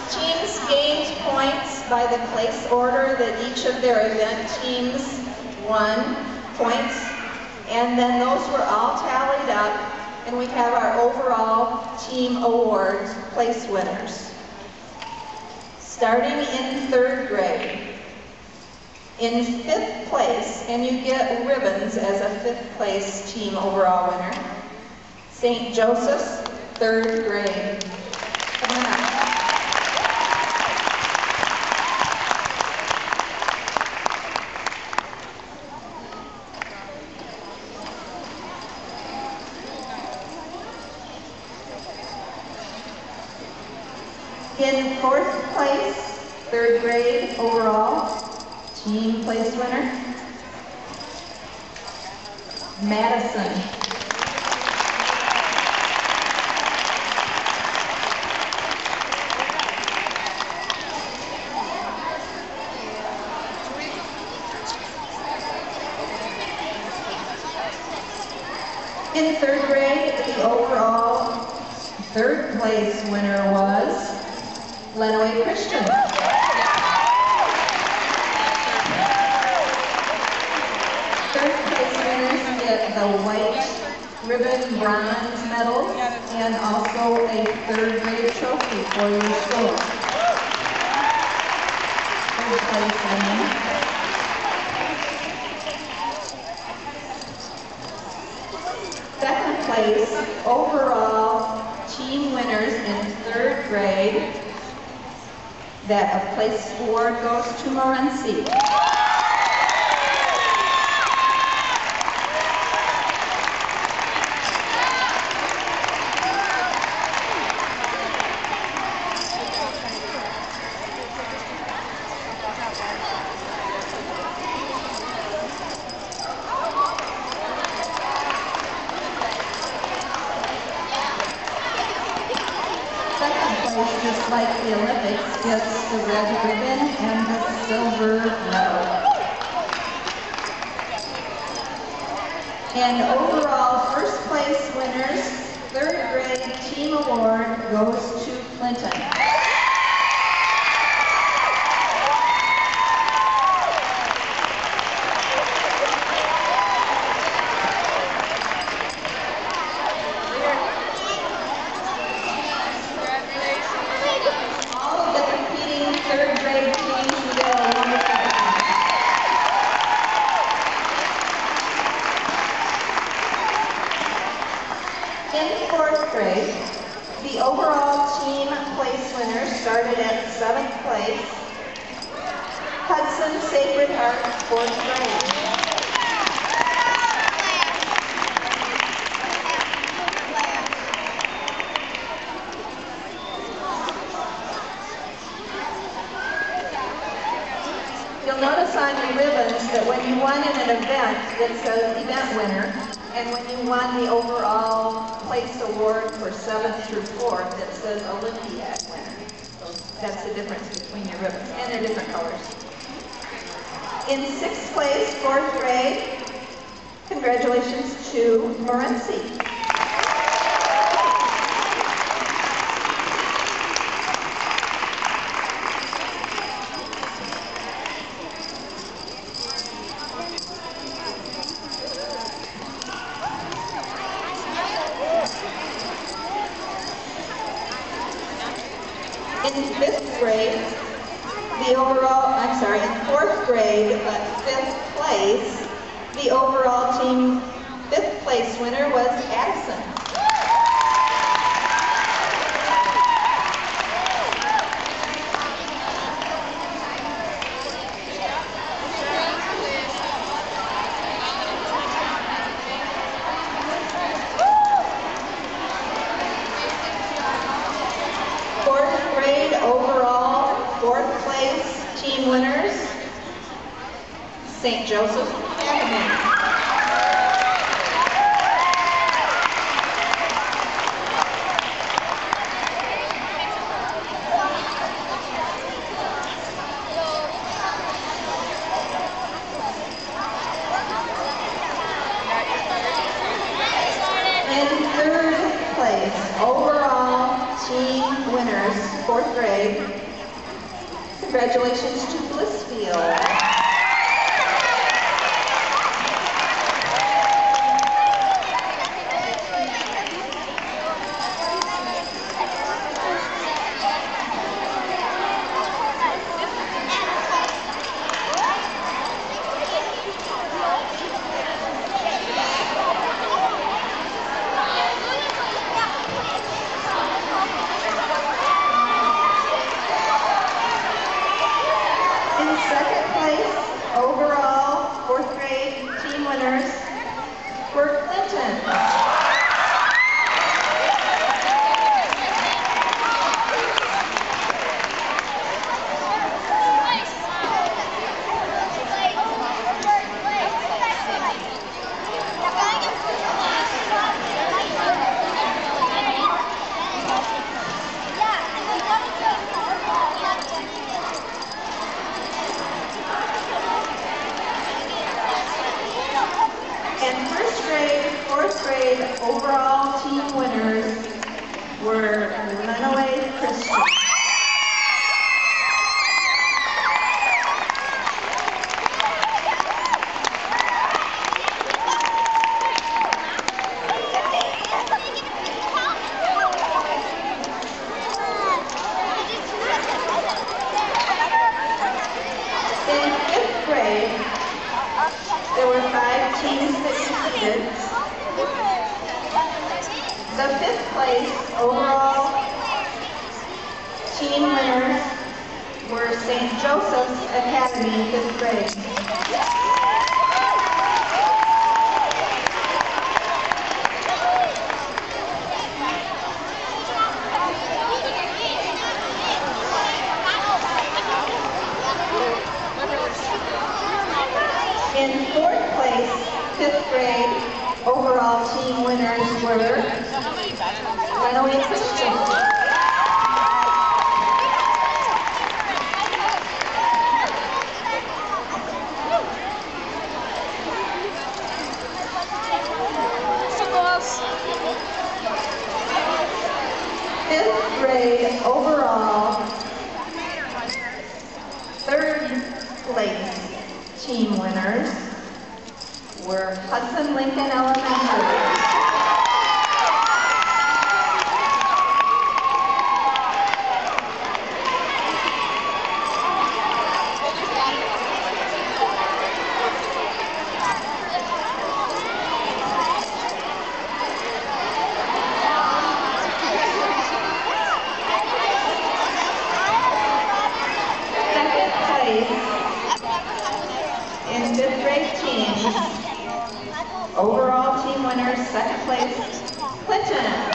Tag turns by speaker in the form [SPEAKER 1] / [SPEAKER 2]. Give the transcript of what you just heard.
[SPEAKER 1] Teams gained points by the place order that each of their event teams won points, and then those were all tallied up, and we have our overall team awards place winners. Starting in 3rd grade, in 5th place, and you get ribbons as a 5th place team overall winner, St. Joseph's 3rd grade. Come on up. In 4th place, 3rd grade overall, team place winner, Madison. In 3rd grade, the overall 3rd place winner was Lenawee Christian. 3rd place winners get the white ribbon bronze medals and also a 3rd grade trophy for your school. 3rd place winner. Second place overall team winners in 3rd grade. That a place award goes to Morenci. Just like the Olympics, gets the red ribbon and the silver medal. And overall, 1st place winners, 3rd grade team award goes to Clinton. In 4th grade, the overall team place winners started at 7th place, Hudson Sacred Heart, 4th grade. You'll notice on your ribbons that when you won in an event, it says event winner. And when you won the overall place award for 7th through 4th, it says Olympiad winner. So that's the difference between your ribbons, and they're different colors. In 6th place, 4th grade, congratulations to Morenci. In 5th grade, in 4th grade, but 5th place, the overall team 5th place winner was Addison. Overall, 4th place team winners, St. Joseph Academy. In 3rd place, overall team winners, 4th grade. Congratulations to Blissfield. In second place, overall, 4th grade team winners were Clinton. And 1st grade, 4th grade overall team winners were Lenawee Christian. In 5th grade, there were 5 teams that competed. The 5th place overall team winners were St. Joseph's Academy, 5th grade. In 4th place, 5th grade, overall team winners were Lenawee Christian. Fifth grade, overall, 3rd place team winners were Hudson Lincoln Elementary. Second place in 5th grade teams, overall team winners, 2nd place, Clinton.